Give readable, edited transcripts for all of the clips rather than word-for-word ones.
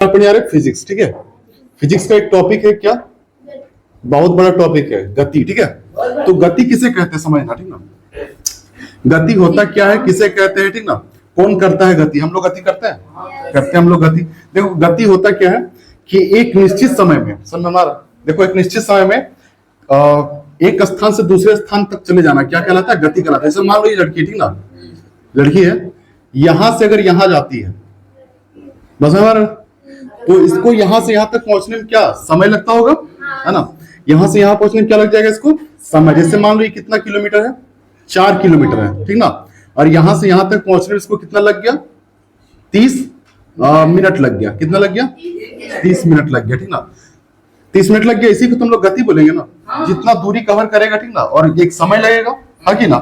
अपन यार फिजिक्स, ठीक है। फिजिक्स का एक टॉपिक है क्या, बहुत बड़ा टॉपिक है, गति, ठीक है। तो गति किसे कहते हैं समझना, ठीक ना। गति होता क्या है, किसे कहते हैं, ठीक ना। कौन करता है गति, हम लोग गति करते हैं, करते हैं हम लोग गति। देखो गति होता क्या है कि एक निश्चित समय में, समझ हमारा, देखो एक निश्चित समय में एक स्थान से दूसरे स्थान तक चले जाना क्या कहलाता है, गति कहलाता है। जैसे मान लो ये लड़की, ठीक ना, लड़की है, यहां से अगर यहां जाती है, बस हमारा, तो इसको यहां से यहां तक पहुंचने में क्या समय लगता होगा, है ना। यहां से यहां पहुंचने में क्या लग जाएगा इसको, समय। जैसे मान लो ये कितना किलोमीटर है, 4 किलोमीटर है, ठीक ना। और यहां से यहां तक पहुंचने में इसको कितना लग गया, 30 मिनट लग गया। कितना लग गया, 30 मिनट लग गया, ठीक ना। 30 मिनट लग गया, इसी को तुम लोग गति बोलेंगे ना। जितना दूरी कवर करेगा, ठीक ना, और एक समय लगेगा, है कि ना।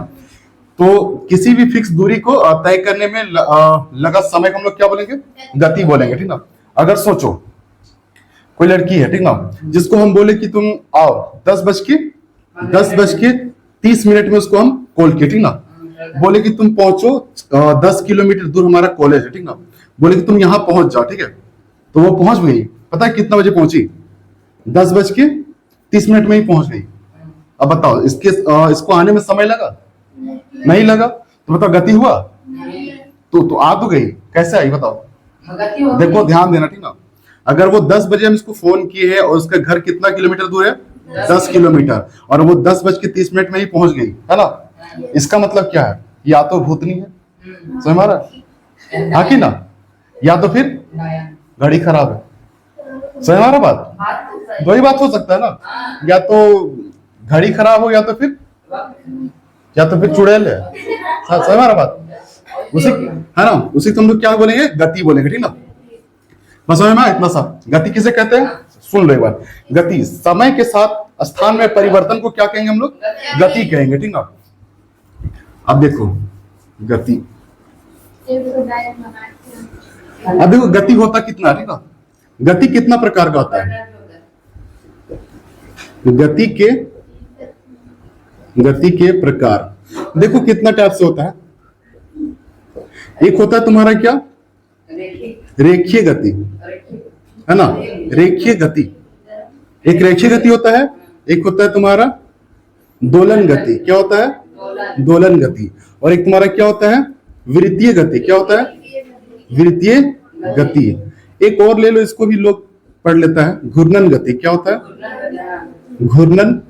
तो किसी भी फिक्स दूरी को तय करने में लगा समय को हम लोग क्या बोलेंगे, गति बोलेंगे, ठीक ना। अगर सोचो कोई लड़की है, ठीक ना, जिसको हम बोले कि तुम आओ 10:30 मिनट में, उसको हम कॉल किए, ठीक ना। बोले कि तुम पहुंचो 10 किलोमीटर दूर हमारा कॉलेज है, ठीक ना। बोले कि तुम यहाँ पहुंच जाओ, ठीक है। तो वो पहुंच गई, पता है कितना बजे पहुंची, 10:30 में ही पहुंच गई। अब बताओ इसको आने में समय लगा, नहीं लगा। तो बताओ गति हुआ, तो आ तो गई, कैसे आई बताओ। देखो ध्यान देना, ठीक ना। अगर वो 10 बजे हम इसको फोन किए हैं और उसका घर कितना किलोमीटर दूर है, 10 किलोमीटर, और वो 10:30 में ही पहुंच गई, है ना। इसका मतलब क्या है, या तो भूतनी है, समझ मारा, हाँ कि ना, या तो फिर घड़ी खराब है, समझ मारा बात। दो ही बात हो सकता है ना, या तो घड़ी खराब हो, या तो फिर चुड़ैल है, हाँ समझ मारा बात। उसी, है ना, उसी तुम लोग क्या बोलेंगे, गति बोलेंगे, ठीक ना। बस समझ में इतना सा। गति किसे कहते हैं, सुन लो एक बार। गति, समय के साथ स्थान में परिवर्तन को क्या कहेंगे हम लोग, गति कहेंगे, ठीक ना। अब देखो गति, अब देखो गति होता कितना, ठीक ना। गति कितना प्रकार का होता है, गति के प्रकार देखो कितना टाइप से होता है। एक होता है तुम्हारा क्या, रेखीय गति, है ना, रेखीय गति। एक रेखीय गति होता है, एक होता है तुम्हारा दोलन गति। क्या होता है, दोलन गति। और एक तुम्हारा क्या होता है, वृत्तीय गति। क्या होता है, वृत्तीय गति। एक और ले लो, इसको भी लोग पढ़ लेता है, घूर्णन गति। क्या होता है, घूर्णन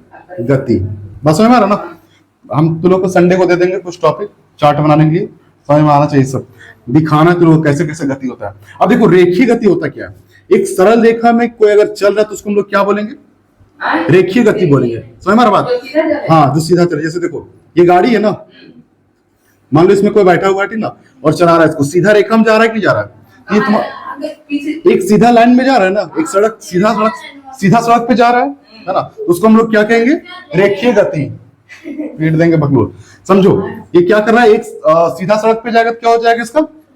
गति। बस समझ में आ रहा ना। हम तुम लोग को संडे को दे देंगे कुछ टॉपिक चार्ट बनाने के लिए, समझ में आना चाहिए, सब दिखाना तुम लोग कैसे कैसे गति होता है। अब देखो रेखीय गति होता क्या है, एक सरल रेखा में कोई अगर चल रहा है तो उसको हम लोग क्या बोलेंगे, रेखीय गति बोलेंगे, समझ में आ रहा बात। हाँ, जो सीधा चले, जैसे देखो ये गाड़ी है ना, मान लो इसमें कोई बैठा हुआ है, ठीक ना, और चला रहा है इसको, सीधा रेखा में जा रहा है कि जा रहा है, ये एक सीधा लाइन में जा रहा है ना, एक सीधा सड़क पे जा रहा है ना, तो उसको हम लोग क्या कहेंगे, रेखीय गति। पीट देंगे बकलोल, समझो। ये क्या कर रहा है, एक सीधा सड़क पे जाएगा, क्या हो जाएगा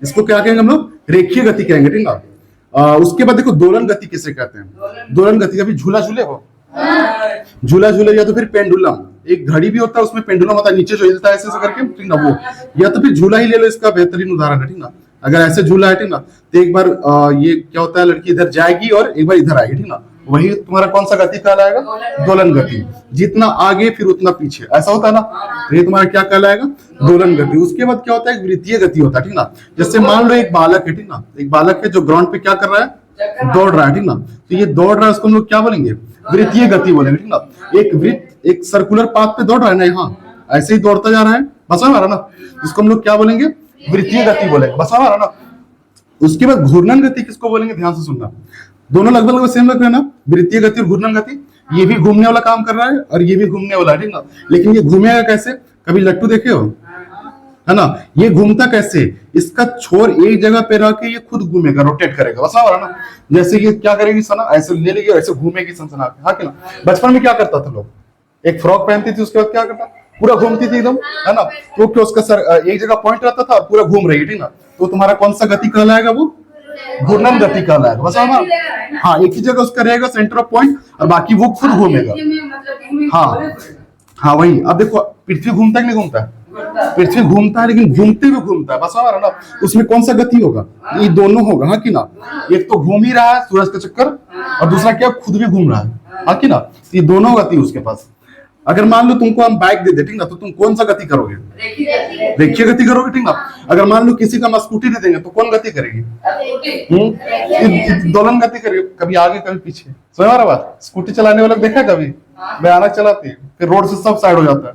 इसको क्या कहेंगे हम लोग, रेखीय गति कहेंगे, ठीक ना। उसके बाद देखो दोलन गति किसे कहते हैं, दोलन गति। कभी झूला झूले हो, झूला झूले, या तो फिर पेंडुलम। एक घड़ी भी होता है, उसमें पेंडुलम होता है, नीचे जो हिलता है ऐसे करके, ठीक ना, वो। या तो फिर झूला ही ले लो, इसका बेहतरीन उदाहरण है, ठीक ना। अगर ऐसे झूला है, ठीक ना, तो एक बार ये क्या होता है, लड़की इधर जाएगी और एक बार इधर आएगी, ठीक ना, वही तुम्हारा कौन सा गति कहलाएगा, दोलन गति। जितना आगे फिर उतना पीछे, ऐसा होता है ना, तो ये तुम्हारा क्या कहलाएगा, दोलन गति। उसके बाद क्या होता है, वृत्तीय गति होता है, ठीक ना। जैसे मान लो एक बालक है, ठीक ना, एक बालक है जो ग्राउंड पे क्या कर रहा है, दौड़ रहा है, ठीक ना। तो ये दौड़ रहा है, उसको हम लोग क्या बोलेंगे, वृत्तीय गति बोलेंगे, ठीक ना। एक वृत्त एक सर्कुलर पाथ पे दौड़ रहा है ना, यहाँ ऐसे ही दौड़ता जा रहा है, बस में आ रहा ना, इसको हम लोग क्या बोलेंगे, वृत्तीय गति बोलेंगे, बस में आ रहा ना। उसके बाद घूर्णन गति किसको बोलेंगे, ध्यान से सुनना, दोनों लगभग सेम लग रहे हैं ना, वृत्तीय गति और घूर्णन गति। ये भी घूमने वाला काम कर रहा है और ये भी घूमने वाला है, ठीक ना। लेकिन ये घूमेगा कैसे, कभी लट्टू देखे हो, है ना। ये घूमता कैसे, इसका छोर एक जगह पे रह के ये खुद घूमेगा, रोटेट करेगा, बस आ रहा ना। जैसे ये क्या करेगी सना, ऐसे ले लेगी, ऐसे घूमेगी सनसना के, हाँ कि ना। बचपन में क्या करता था लोग, एक फ्रॉक पहनती थी, उसके बाद क्या करता, पूरा घूमती थी एकदम, है ना। तो क्या उसका सर एक जगह पॉइंट रहता था, पूरा घूम रही है, ठीक ना। तो तुम्हारा कौन सा गति कहलाएगा, वो घूर्णन गति कहलाएगा, बस हाँ। एक ही जगह उसका रहेगा सेंटर ऑफ पॉइंट, और बाकी वो खुद घूमेगा, हाँ हाँ वही। अब देखो पृथ्वी घूमता है कि नहीं घूमता है, पृथ्वी घूमता है लेकिन घूमते हुए घूमता है, बस हमारा ना, उसमें कौन सा गति होगा? ये दोनों होगा, हाँ कि ना? एक तो घूम ही रहा है सूरज का चक्कर, और दूसरा क्या, खुद भी घूम रहा है, हाँ कि ना? ये दोनों गति उसके पास। अगर मान लो तुमको हम बाइक दे दे, ठीक ना, तो तुम कौन सा गति करोगे? रेखीय गति करोगे, ठीक ना। अगर मान लो किसी का हम स्कूटी दे देंगे तो कौन गति करेगी? दोलन गति करेगी, कभी आगे कभी पीछे। समझ आ रहा बात? स्कूटी चलाने वाला देखा कभी? भयानक चलाती है, फिर रोड से सब साइड हो जाता है।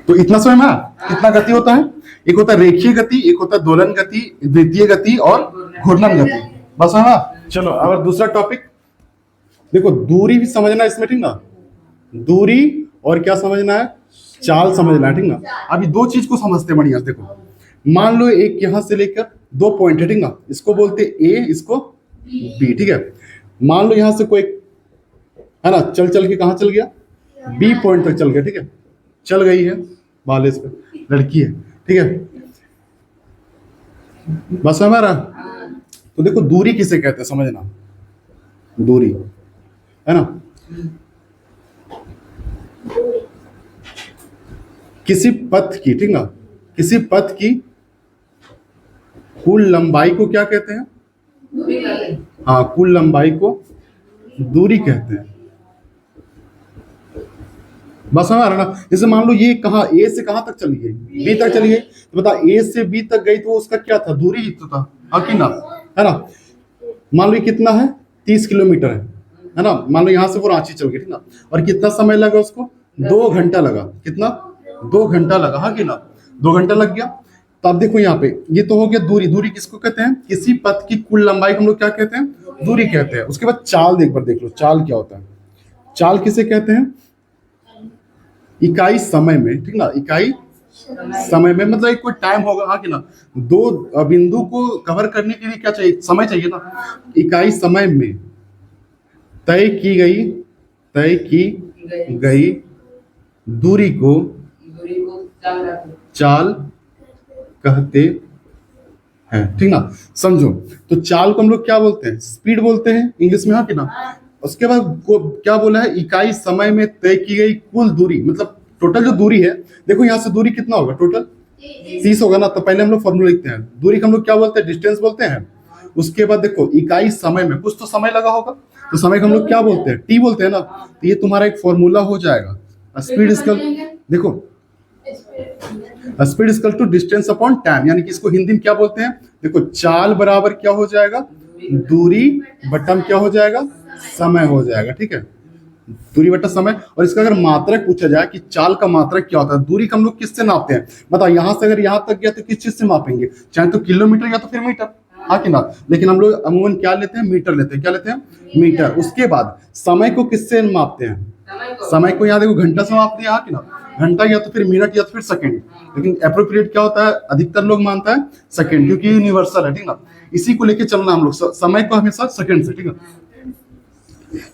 तो इतना समझ में कितना गति होता है? एक होता है रेखीय गति, एक होता है दोलन गति, द्वितीय गति और घूर्णन गति। बस है ना। चलो अब दूसरा टॉपिक देखो, दूरी भी समझना है इसमें, ठीक ना। दूरी और क्या समझना है? चाल समझना है, ठीक ना। अभी दो चीज को समझते बढ़िया। देखो मान लो एक यहां से लेकर दो पॉइंट है, ठीक ना, इसको बोलते ए, इसको बी, ठीक है। मान लो यहां से कोई है ना, चल चल के कहां चल गया? बी पॉइंट तक चल गया, ठीक है। चल गई है बालिश पे, लड़की है, ठीक है। बस हमारा तो देखो दूरी किसे कहते हैं समझना, दूरी है ना। किसी पथ की, ठीक ना, किसी पथ की कुल लंबाई को क्या कहते हैं? हाँ, कुल लंबाई को दूरी कहते हैं। बस हमारा ना, जैसे मान लो ये कहा ए से कहां तक चली गई? बी तक चली गई, तो बता ए से बी तक गई तो उसका क्या था? दूरी ही तो था, हाँ कि ना, है ना। मान लो ये कितना है? 30 किलोमीटर है ना। मान लो यहां से वो रांची चल गई, ठीक ना, और कितना समय लगा उसको? 2 घंटा लगा। कितना? 2 घंटा लगा, हाँ कि ना, 2 घंटा लग गया। तो अब देखो यहाँ पे ये तो हो गया दूरी। दूरी किसको कहते हैं? किसी पथ की कुल लंबाई को हम लोग क्या कहते हैं? दूरी कहते हैं। उसके बाद चाल एक बार देख लो, चाल क्या होता है? चाल किसे कहते हैं? इकाई समय में, ठीक ना, इकाई समय में, मतलब एक कोई टाइम होगा, हाँ कि ना। दो बिंदु को कवर करने के लिए क्या चाहिए? समय चाहिए ना। इकाई समय में तय की गई दूरी को चाल कहते हैं, ठीक ना। समझो, तो चाल को हम लोग क्या बोलते हैं? स्पीड बोलते हैं इंग्लिश में, हाँ कि ना। उसके बाद को क्या बोला है? इकाई समय में तय की गई कुल दूरी, मतलब टोटल जो दूरी है। देखो यहाँ से दूरी कितना होगा? टोटल 30 होगा ना। तो पहले हम लोग फॉर्मूला लिखते हैं, दूरी का हम लोग क्या बोलते हैं? डिस्टेंस बोलते हैं। उसके बाद देखो इकाई समय में, कुछ तो समय लगा होगा, तो समय को हम लोग क्या बोलते हैं? टी बोलते हैं ना। तो ये तुम्हारा एक फॉर्मूला हो जाएगा, स्पीड इक्वल, देखो speed equal to distance upon time, यानी कि इसको हिंदी में क्या बोलते हैं? देखो चाल बराबर क्या हो जाएगा? दूरी बटा क्या हो जाएगा? समय हो जाएगा, ठीक है। दूरी बटा समय। और इसका अगर मात्रक पूछा जाए कि चाल का मात्रक क्या होता है, दूरी का हम लोग किससे नापते हैं? बताओ यहां से अगर यहां तक गया तो किस चीज से मापेंगे? चाहे तो किलोमीटर या तो फिर मीटर, हाँ कि ना। लेकिन हम लोग अमूमन क्या लेते हैं? मीटर लेते हैं। क्या लेते हैं? मीटर। उसके बाद समय को किससे मापते हैं? समय को यहाँ देखो घंटा से मापते हैं, हाँ कि ना। घंटा या तो फिर मिनट या तो फिर सेकंड, लेकिन एप्रोप्रिएट क्या होता है? अधिकतर लोग मानता है सेकंड, क्योंकि यूनिवर्सल है, ठीक ना। इसी को लेके चलना हम लोग, समय को हमेशा सेकंड से, ठीक है।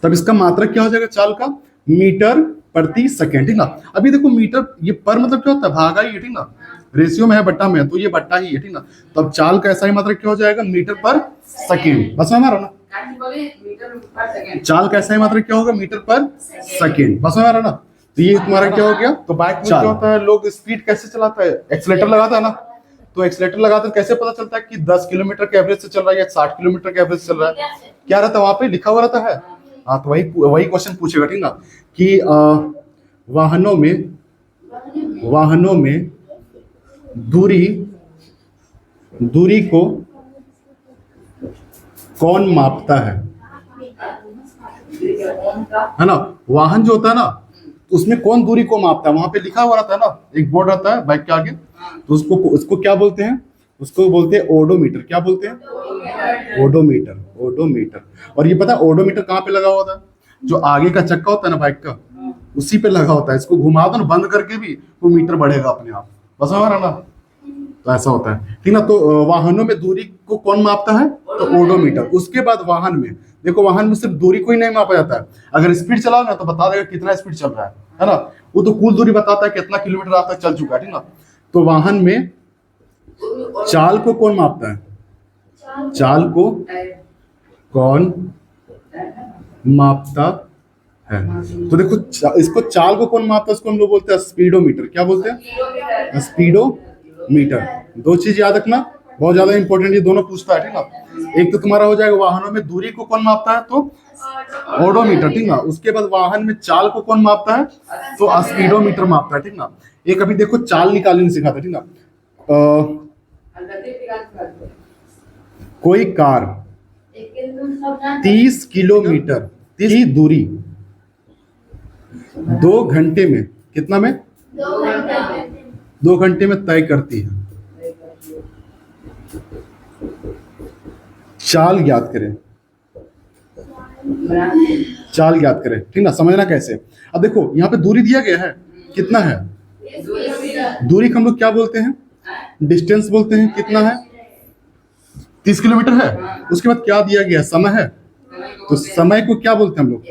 तब इसका मात्रक क्या हो जाएगा चाल का? मीटर प्रति सेकंड, ठीक ना। अभी देखो मीटर, ये पर मतलब क्या होता है? भागा ही है, ठीक ना। रेशियो में है, बट्टा में है, तो ये बट्टा ही है, ठीक ना। तो अब चाल का ऐसा ही मात्रक क्या हो जाएगा? मीटर पर सेकंड। बस हमारा ना, चाल का ऐसा ही मात्रक क्या होगा? मीटर पर सेकंड। बस हमारा ना। तो ये तुम्हारा क्या हो गया? तो बाइक में क्या होता है? लोग स्पीड कैसे चलाता है? एक्सीलेटर लगाता है ना। तो एक्सीलेटर लगाते कैसे पता चलता है कि 10 किलोमीटर के एवरेज से चल रहा है या 60 किलोमीटर के एवरेज से चल रहा है? क्या रहता है वहां पे? लिखा हुआ रहता है। हाँ, तो वही क्वेश्चन पूछेगा, ठीक ना, कि वाहनों में दूरी को कौन मापता है ना। वाहन जो होता है ना, उसमें कौन दूरी को मापता है? वहां पे लिखा हुआ रहता है ना, एक बोर्ड रहता है बाइक के आगे, तो उसको क्या बोलते हैं? उसको बोलते हैं ओडोमीटर। क्या बोलते हैं? ओडोमीटर। और ये पता है ओडोमीटर कहाँ पे लगा हुआ था? जो आगे का चक्का होता है ना बाइक का, उसी पे लगा होता है। इसको घुमा दो ना बंद करके भी, वो मीटर बढ़ेगा अपने आप। बस हमारा ना, तो ऐसा होता है, ठीक ना। तो वाहनों में दूरी को कौन मापता है? तो ओडोमीटर। उसके बाद वाहन में देखो, वाहन में सिर्फ दूरी को ही नहीं मापा जाता है। अगर स्पीड चलाओ ना तो बता देगा कितना स्पीड चल रहा है ना। वो तो कुल दूरी बताता है, कितना किलोमीटर आप तक चल चुका है, ठीक ना। तो वाहन में चाल को कौन मापता है? चाल को कौन मापता है। तो देखो इसको चाल को कौन मापता है, उसको हम लोग बोलते हैं स्पीडोमीटर। क्या बोलते हैं? स्पीडोमीटर। दो चीज याद रखना, बहुत ज्यादा इंपॉर्टेंट, ये दोनों पूछता है, ठीक ना। एक तो तुम्हारा हो जाएगा वाहनों में दूरी को कौन मापता है, तो ओडोमीटर, ठीक ना। उसके बाद वाहन में चाल को कौन मापता है, तो स्पीडोमीटर मापता है, ठीक ना। एक अभी देखो चाल निकालने सिखाता है, ठीक ना। कोई कार 30 किलोमीटर की दूरी 2 घंटे में, कितना में, 2 घंटे में तय करती है। चाल ज्ञात करें, चाल ज्ञात करें, ठीक ना। समझना कैसे, अब देखो यहाँ पे दूरी दिया गया है, कितना है, दूरी को हम लोग क्या बोलते हैं, डिस्टेंस बोलते हैं। कितना है, 30 किलोमीटर है। उसके बाद क्या दिया गया, समय है, तो समय को क्या बोलते हैं हम लोग,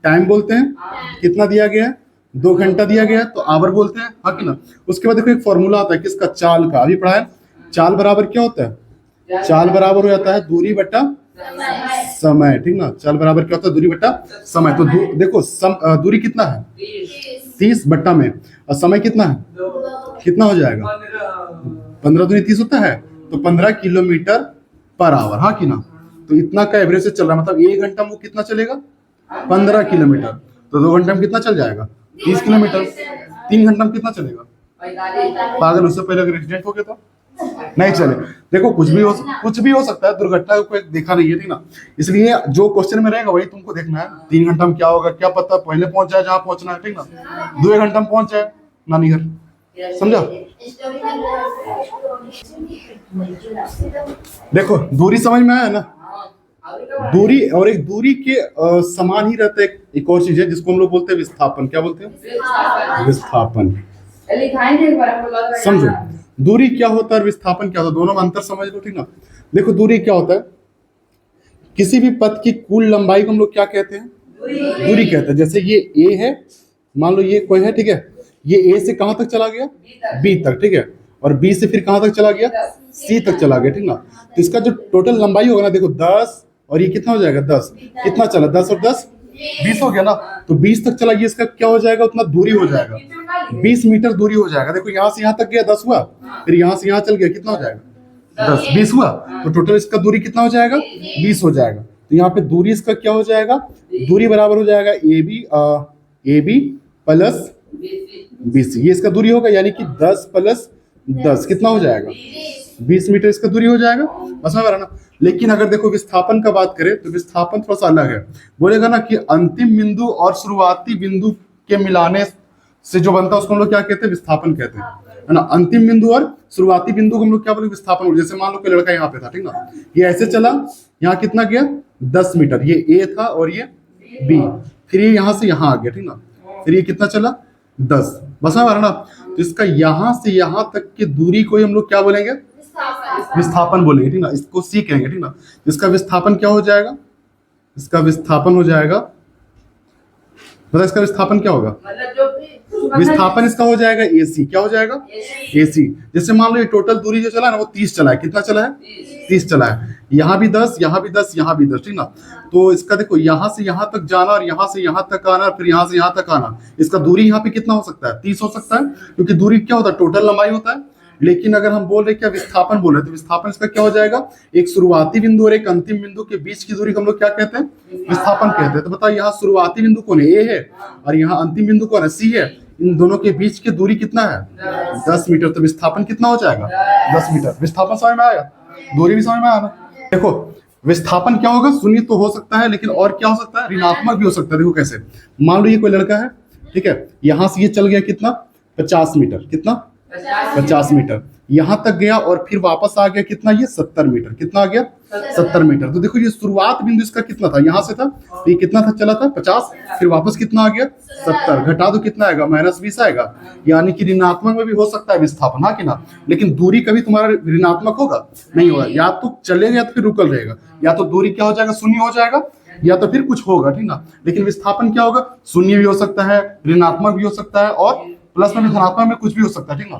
टाइम बोलते हैं। कितना दिया गया है, 2 घंटा दिया गया है, तो आवर बोलते हैं, हाँ कि ना। उसके बाद देखो एक फॉर्मूला आता है किसका, चाल का, अभी पढ़ा है। चाल बराबर क्या होता है, चाल बराबर हो जाता है दूरी बटा समय, ठीक ना। चाल बराबर क्या होता है, दूरी बटा समय। तो देखो दूरी कितना है, 30 बट्टा में, और समय कितना है, कितना हो जाएगा, 15 दूनी 30 होता है, तो 15 किलोमीटर पर आवर, हाँ कि ना। तो इतना का एवरेज से चल रहा है, मतलब 1 घंटा में वो कितना चलेगा, 15 किलोमीटर। तो 2 घंटे में कितना चल जाएगा, 30 किलोमीटर। 3 घंटा में कितना चलेगा, पागल, उससे पहले अगर एक्सीडेंट हो गया तो नहीं चले। देखो कुछ भी हो सकता है, दुर्घटना को देखा नहीं है, ठीक ना। इसलिए जो क्वेश्चन में रहेगा वही तुमको देखना है। 3 घंटा में क्या होगा, क्या पता पहले पहुंच जाए जहां पहुंचना है, ठीक ना। 2 घंटा में पहुंच जाए नानी घर, समझा। देखो दूरी समझ में आया ना, दूरी, और एक दूरी के समान ही रहता है एक और चीज है जिसको हम लोग बोलते हैं विस्थापन। क्या बोलते हैं, विस्थापन। समझो दूरी क्या होता है और विस्थापन क्या होता है, दोनों में अंतर समझ लो, ठीक ना। देखो दूरी क्या होता है, किसी भी पथ की कुल लंबाई को हम लोग क्या कहते हैं, दूरी कहते हैं। जैसे ये ए है, मान लो ये कोई है, ठीक है, ये ए से कहां तक चला गया, बी तक, ठीक है, और बी से फिर कहां तक चला गया, सी तक चला गया, ठीक ना। तो इसका जो टोटल लंबाई होगा ना, देखो 10 और ये कितना हो जाएगा, 10, कितना चला, 10 और 10 20 हो गया ना। तो 20 तक चला गया, इसका क्या हो जाएगा, उतना दूरी हो जाएगा, 20 मीटर दूरी हो जाएगा। देखो यहाँ से यहाँ तक गया 10 हुआ, फिर यहाँ से यहाँ चल गया, कितना हो जाएगा, 10, 20 हुआ। तो टोटल इसका दूरी कितना हो जाएगा, 20 हो जाएगा। तो यहाँ पे दूरी इसका क्या हो जाएगा, दूरी बराबर हो जाएगा ए बी प्लस BC, ये इसका दूरी होगा, यानी कि 10 प्लस 10 कितना हो जाएगा, 20 मीटर इसका दूरी हो जाएगा, बस में ना। लेकिन अगर देखो विस्थापन का बात करें तो विस्थापन थोड़ा सा अलग है। बोलेगा ना कि अंतिम बिंदु और शुरुआती बिंदु के मिलाने से जो बनता है उसको हम लोग क्या कहते हैं, विस्थापन कहते हैं, है ना। अंतिम बिंदु और शुरुआती बिंदु को हम लोग क्या बोले, विस्थापन। जैसे मान लो कि लड़का यहाँ पे था, ठीक ना, ये ऐसे चला, यहाँ कितना गया, 10 मीटर, ये ए था और ये बी, फिर ये यहाँ से यहाँ आ गया, ठीक ना, फिर ये कितना चला, 10, बस है ना। तो इसका यहाँ से यहाँ तक की दूरी को हम लोग क्या बोलेंगे, विस्थापन बोलेंगे, ठीक ना। इसको सी कहेंगे, ठीक ना। इसका विस्थापन क्या हो जाएगा, इसका विस्थापन हो जाएगा, मतलब इसका विस्थापन क्या होगा, विस्थापन इसका हो जाएगा AC। क्या हो जाएगा, AC। जैसे मान लो ये टोटल दूरी जो चला है ना, वो 30 चला है, कितना चला है, 30 चला है। यहाँ भी 10, यहाँ भी 10, यहाँ भी 10, ठीक ना। तो इसका देखो यहाँ से यहाँ तक जाना और यहाँ से यहाँ तक आना, फिर यहाँ से यहाँ तक आना, इसका दूरी यहाँ पे कितना हो सकता है, 30 हो सकता है, क्योंकि दूरी क्या होता है, टोटल लंबाई होता है। लेकिन अगर हम बोल रहे क्या, विस्थापन बोल रहे, तो विस्थापन इसका क्या हो जाएगा, एक शुरुआती बिंदु और एक अंतिम बिंदु के बीच की दूरी को हम लोग क्या कहते हैं, विस्थापन कहते हैं। तो बताओ यहाँ शुरुआती बिंदु कौन है, ए है, और यहाँ अंतिम बिंदु कौन है, सी है। इन दोनों के बीच की दूरी कितना है, 10 मीटर। तो विस्थापन कितना हो जाएगा, 10 मीटर। विस्थापन समझ में आया, दूरी भी समझ में आया ना। देखो विस्थापन क्या होगा, शून्य तो हो सकता है, लेकिन और क्या हो सकता है, ऋणात्मक भी हो सकता है। देखो कैसे, मान लो ये कोई लड़का है, ठीक है, यहाँ से ये चल गया कितना, 50 मीटर, कितना, 50 मीटर, यहां तक गया और फिर वापस आ गया कितना, ये 70 मीटर, कितना आ गया, 70 मीटर। तो देखो ये शुरुआत बिंदु इसका कितना था, यहां से था, तो ये कितना था, चला था 50, फिर वापस कितना आ गया, 70, घटा दो कितना आएगा, -20 आएगा। यानी कि ऋणात्मक में भी हो सकता है विस्थापन, हाँ कि ना। लेकिन दूरी कभी तुम्हारा ऋणात्मक होगा, नहीं होगा, या तो चलेगा या तो फिर रुकल रहेगा, या तो दूरी क्या हो जाएगा, शून्य हो जाएगा, या तो फिर कुछ होगा, ठीक ना। लेकिन विस्थापन क्या होगा, शून्य भी हो सकता है, ऋणात्मक भी हो सकता है, और प्लस में भी, धनात्मक में कुछ भी हो सकता है, ठीक ना।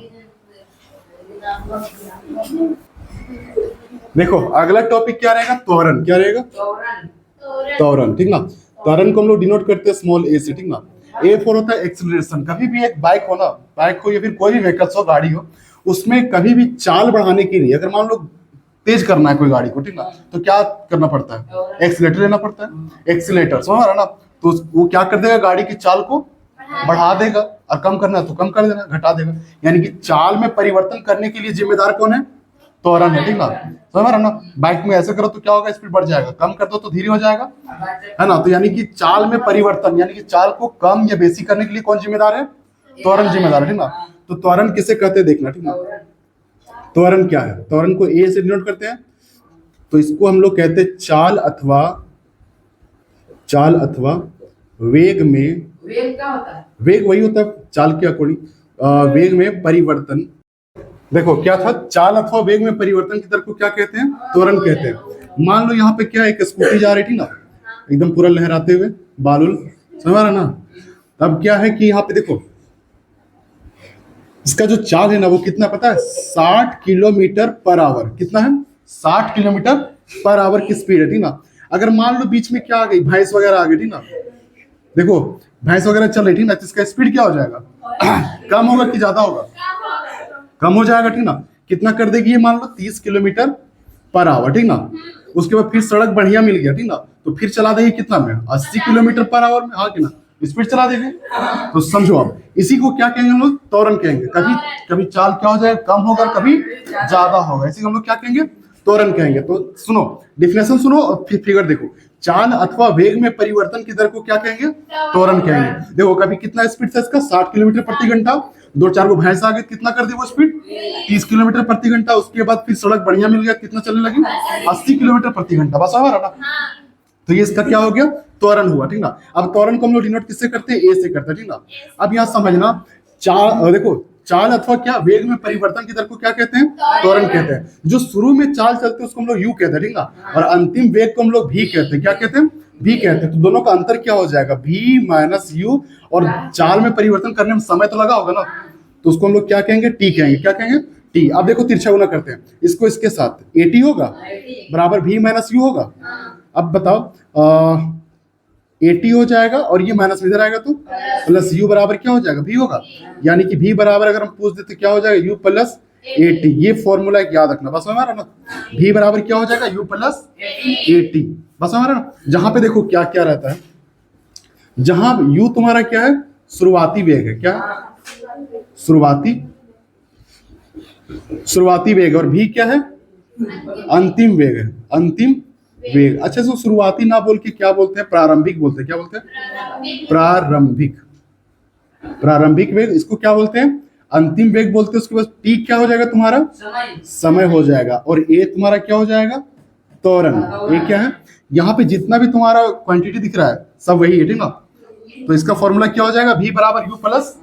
देखो अगला टॉपिक क्या रहेगा, त्वरण। क्या रहेगा, त्वरण, ठीक ना। त्वरण को हम लोग डिनोट करते हैं स्मॉल ए से, ठीक ना। ए फॉर होता है एक्सीलरेशन। कभी भी एक बाइक हो ना, बाइक हो या फिर कोई भी व्हीकल्स हो, गाड़ी हो, उसमें कभी भी चाल बढ़ाने के लिए अगर मान लो तेज करना है कोई गाड़ी को, ठीक ना, तो क्या करना पड़ता है? एक्सीलेटर लेना पड़ता है। एक्सीलेटर समझ रहा है ना, तो वो क्या कर देगा, गाड़ी की चाल को बढ़ा देगा, और कम करना है तो कम कर देना, घटा देगा। यानी कि चाल में परिवर्तन करने के लिए जिम्मेदार कौन है? त्वरण है, ठीक ना। समझ रहा है ना, बाइक में ऐसे करो तो क्या होगा, स्पीड बढ़ जाएगा, कम कर दो तो धीरे हो जाएगा, है ना। तो यानी कि चाल में परिवर्तन, यानी कि चाल को कम या बेसी करने के लिए कौन जिम्मेदार है? त्वरण जिम्मेदार है, ठीक ना। तो त्वरण किसे कहते हैं देखना, ठीक ना। त्वरण क्या है? त्वरण को ए से डिनोट करते हैं, तो इसको हम लोग कहते हैं चाल अथवा वेग में। वेग क्या होता है? वेग वही होता है चाल के अकॉर्डिंग। वेग में परिवर्तन, देखो क्या था, चाल अथवा वेग में परिवर्तन की दर को क्या कहते हैं? त्वरण कहते हैं। मान लो यहाँ पे क्या है, एक स्कूटी जा रही थी ना, एकदम पूरा लहराते हुए, बालुल, समझ रहा ना। अब क्या है कि यहाँ पे देखो, इसका जो चाल है ना वो कितना पता है? 60 किलोमीटर पर आवर। कितना है? 60 किलोमीटर पर आवर की स्पीड है, ठीक ना। अगर मान लो बीच में क्या आ गई, भैंस वगैरह आ गई, ठीक ना, देखो भैंस वगैरह चल रही, ठीक ना, तो इसका स्पीड क्या हो जाएगा? कम होगा कि ज्यादा होगा? कम हो जाएगा, ठीक ना। कितना कर देगी ये? मान लो 30 किलोमीटर पर आवर, ठीक ना। उसके बाद फिर सड़क बढ़िया मिल गया, ठीक ना, तो फिर चला देगी कितना में? 80 किलोमीटर पर आवर में, हाँ कि ना, स्पीड चला देगी। तो समझो आप, इसी को क्या कहेंगे हम लोग? त्वरण कहेंगे। कभी कभी चाल क्या हो जाएगा? कम होगा, कभी ज्यादा होगा, इसी को हम लोग क्या कहेंगे? त्वरण कहेंगे। तो सुनो, डिफिनेशन सुनो और फिर फिगर देखो। चाल अथवा वेग में परिवर्तन की दर को क्या कहेंगे? त्वरण कहेंगे। देखो कभी कितना स्पीड था इसका? 60 किलोमीटर प्रति घंटा, दो चार को भैंस आ गई, कितना कर दी वो स्पीड? 30 किलोमीटर प्रति घंटा। उसके बाद फिर सड़क बढ़िया मिल गया, कितना चलने लगी? 80 किलोमीटर प्रति घंटा। बस आ रहा ना। तो ये इसका क्या हो गया? त्वरण हुआ, ठीक ना। अब त्वरण को हम लोग डिनोट किससे करते हैं? ए से करते हैं, ठीक ना। अब यहाँ समझना, देखो चाल अथवा क्या वेग में परिवर्तन की दर को क्या कहते हैं? त्वरण कहते हैं। जो शुरू में चाल चलते हैं उसको हम लोग यू कहते हैं, ठीक ना, और अंतिम वेग को हम लोग भी कहते हैं। क्या कहते हैं? भी कहते हैं। तो दोनों का अंतर क्या हो जाएगा? भी माइनस यू। और चाल में परिवर्तन करने में समय तो लगा होगा ना, तो उसको हम लोग क्या कहेंगे? टी कहेंगे। क्या कहेंगे? टी। अब देखो तिरछा गुना करते हैं, इसको इसके साथ एटी होगा बराबर भी माइनस यू होगा। अब बताओ, एटी हो जाएगा और ये माइनस इधर आएगा तो प्लस यू बराबर क्या हो जाएगा? भी होगा। यानी कि भी बराबर अगर हम पूछ देते क्या हो जाएगा? You plus eighty. ये फॉर्मूला एक याद रखना, बस हमारा ना। भी बराबर क्या हो जाएगा? You plus eighty. बस हमारा ना। जहां पे देखो क्या क्या रहता है, जहां यू तुम्हारा क्या है? शुरुआती वेग है। क्या? शुरुआती वेग। और भी क्या है? अंतिम वेग है। अंतिम वेग। अच्छा, तो शुरुआती ना बोल के क्या बोलते हैं? प्रारंभिक बोलते हैं। क्या बोलते हैं? प्रारंभिक वेग। इसको क्या बोलते हैं? अंतिम वेग बोलते हैं। उसके बाद टी क्या हो जाएगा तुम्हारा? समय हो जाएगा। और ए तुम्हारा क्या हो जाएगा? त्वरण। ए क्या है? यहाँ पे जितना भी तुम्हारा क्वांटिटी दिख रहा है सब वही है, ठीक ना। तो इसका फॉर्मूला क्या हो जाएगा? भी बराबर यू प्लस